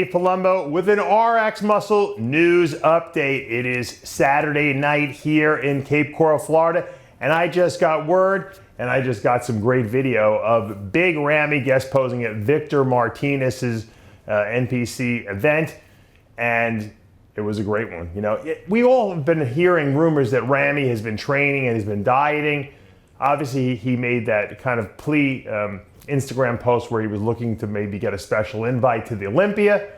Dave Palumbo with an RXMuscle news update. It is Saturday night here in Cape Coral, Florida, and I just got word, and I just got some great video of Big Ramy guest posing at Victor Martinez's NPC event, and it was a great one. You know, we all have been hearing rumors that Ramy has been training and has been dieting. Obviously, he made that kind of plea Instagram post where he was looking to maybe get a special invite to the Olympia.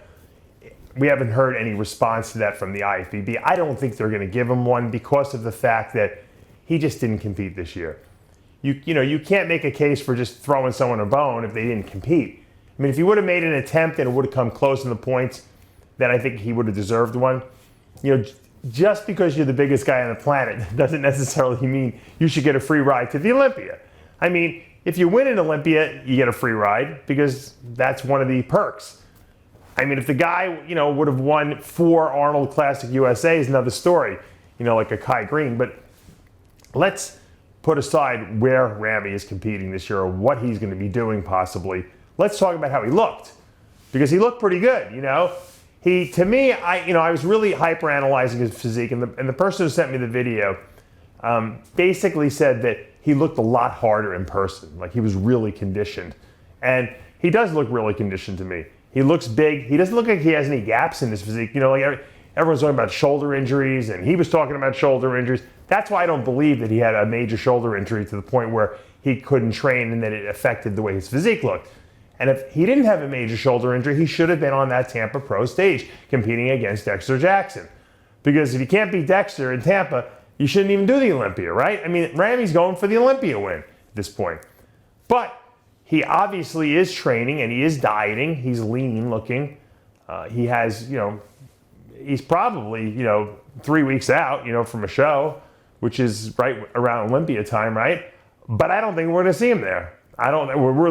We haven't heard any response to that from the IFBB. I don't think they're going to give him one because of the fact that he just didn't compete this year. You can't make a case for just throwing someone a bone if they didn't compete. I mean, if he would have made an attempt and it would have come close in the points, then I think he would have deserved one. You know, just because you're the biggest guy on the planet doesn't necessarily mean you should get a free ride to the Olympia. I mean, if you win an Olympia, you get a free ride because that's one of the perks. I mean, if the guy, would have won 4 Arnold Classic USA is another story, like a Kai Green. But let's put aside where Ramy is competing this year or what he's going to be doing possibly. Let's talk about how he looked, because he looked pretty good, To me, I was really hyper-analyzing his physique, and the person who sent me the video basically said that he looked a lot harder in person, like he was really conditioned. And he does look really conditioned to me. He looks big. He doesn't look like he has any gaps in his physique. Everyone's talking about shoulder injuries, and he was talking about shoulder injuries. That's why I don't believe that he had a major shoulder injury to the point where he couldn't train and that it affected the way his physique looked. And if he didn't have a major shoulder injury, he should have been on that Tampa Pro stage competing against Dexter Jackson. Because if you can't beat Dexter in Tampa, you shouldn't even do the Olympia, right? I mean, Ramy's going for the Olympia win at this point. But he obviously is training and he is dieting. He's lean looking. He has, he's probably, 3 weeks out, from a show, which is right around Olympia time, right? But I don't think we're going to see him there. At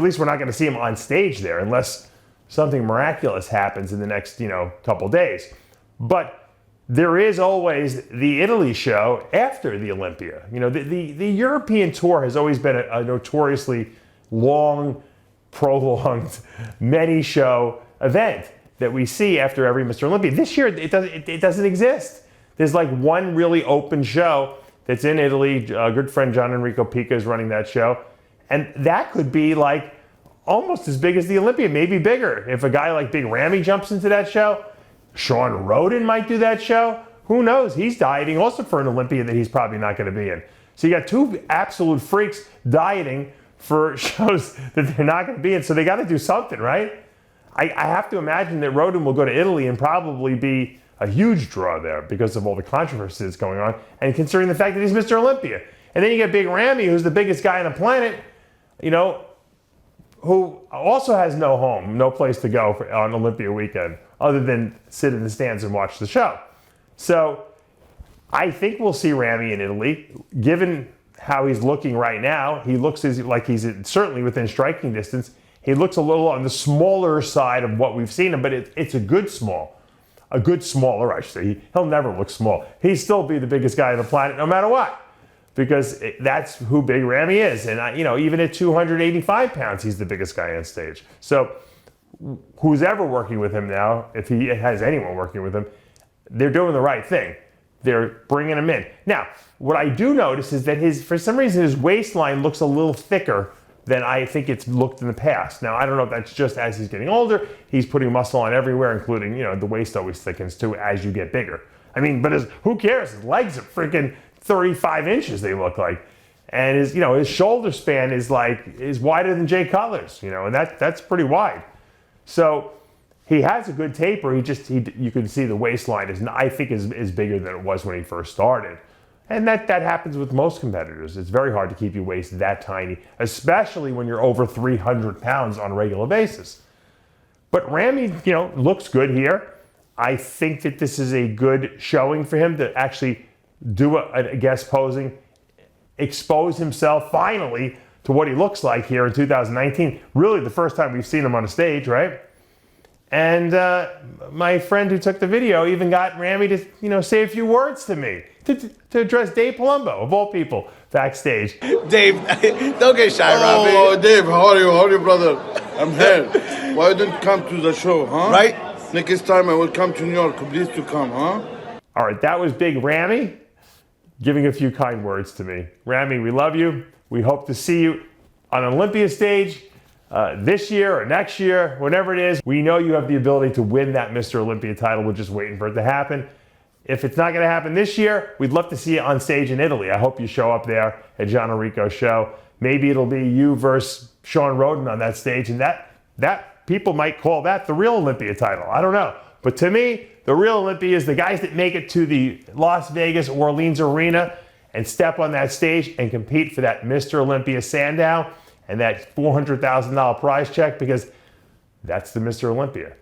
least we're not going to see him on stage there unless something miraculous happens in the next, couple days. But there is always the Italy show after the Olympia. The European tour has always been a notoriously long, prolonged, many-show event that we see after every Mr. Olympia. This year, it doesn't exist. There's like one really open show that's in Italy. A good friend, John Enrico Pica, is running that show. And that could be like almost as big as the Olympia, maybe bigger. If a guy like Big Ramy jumps into that show, Sean Roden might do that show. Who knows? He's dieting also for an Olympia that he's probably not going to be in. So you got 2 absolute freaks dieting for shows that they're not going to be in. So they got to do something, right? I have to imagine that Roden will go to Italy and probably be a huge draw there because of all the controversy that's going on. And considering the fact that he's Mr. Olympia. And then you get Big Ramy, who's the biggest guy on the planet, who also has no home, no place to go on Olympia weekend other than sit in the stands and watch the show. So I think we'll see Ramy in Italy. Given how he's looking right now, he looks like he's certainly within striking distance. He looks a little on the smaller side of what we've seen him, but it's a good smaller, I should say. He'll never look small. He'll still be the biggest guy on the planet no matter what, because that's who Big Ramy is. And, even at 285 pounds, he's the biggest guy on stage. So who's ever working with him now, if he has anyone working with him, they're doing the right thing. They're bringing him in. Now, what I do notice is that for some reason, his waistline looks a little thicker than I think it's looked in the past. Now, I don't know if that's just as he's getting older. He's putting muscle on everywhere, including, the waist always thickens too as you get bigger. I mean, but who cares? His legs are freaking 35 inches, they look like. And his shoulder span is wider than Jay Cutler's, and that's pretty wide. So he has a good taper. You can see the waistline is bigger than it was when he first started. And that happens with most competitors. It's very hard to keep your waist that tiny, especially when you're over 300 pounds on a regular basis. But Ramy, looks good here. I think that this is a good showing for him to actually do a guest posing, expose himself finally to what he looks like here in 2019. Really the first time we've seen him on a stage, right? And my friend who took the video even got Ramy to, say a few words to me, to address Dave Palumbo, of all people, backstage. Dave, don't get shy, Ramy. Oh, Dave, how are you? How are you, brother? I'm here. Why you didn't come to the show, huh? Right? Next time I will come to New York. Please to come, huh? All right, that was Big Ramy giving a few kind words to me. Ramy, we love you. We hope to see you on an Olympia stage this year or next year, whenever it is. We know you have the ability to win that Mr. Olympia title. We're just waiting for it to happen. If it's not going to happen this year, we'd love to see you on stage in Italy. I hope you show up there at John Enrico's show. Maybe it'll be you versus Sean Roden on that stage, and that people might call that the real Olympia title. I don't know. But to me, the real Olympia is the guys that make it to the Las Vegas Orleans Arena and step on that stage and compete for that Mr. Olympia Sandow and that $400,000 prize check, because that's the Mr. Olympia.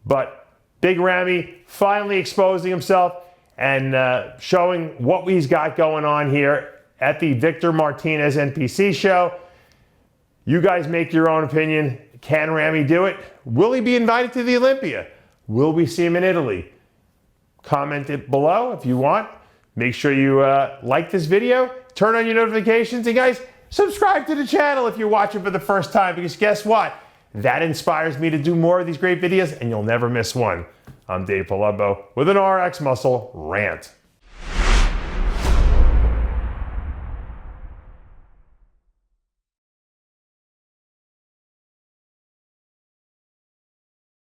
But Big Ramy finally exposing himself and showing what he's got going on here at the Victor Martinez NPC show. You guys make your own opinion. Can Ramy do it? Will he be invited to the Olympia? Will we see him in Italy? Comment it below if you want. Make sure you like this video, turn on your notifications, and guys, subscribe to the channel if you're watching for the first time, because guess what? That inspires me to do more of these great videos, and you'll never miss one. I'm Dave Palumbo with an RX Muscle rant.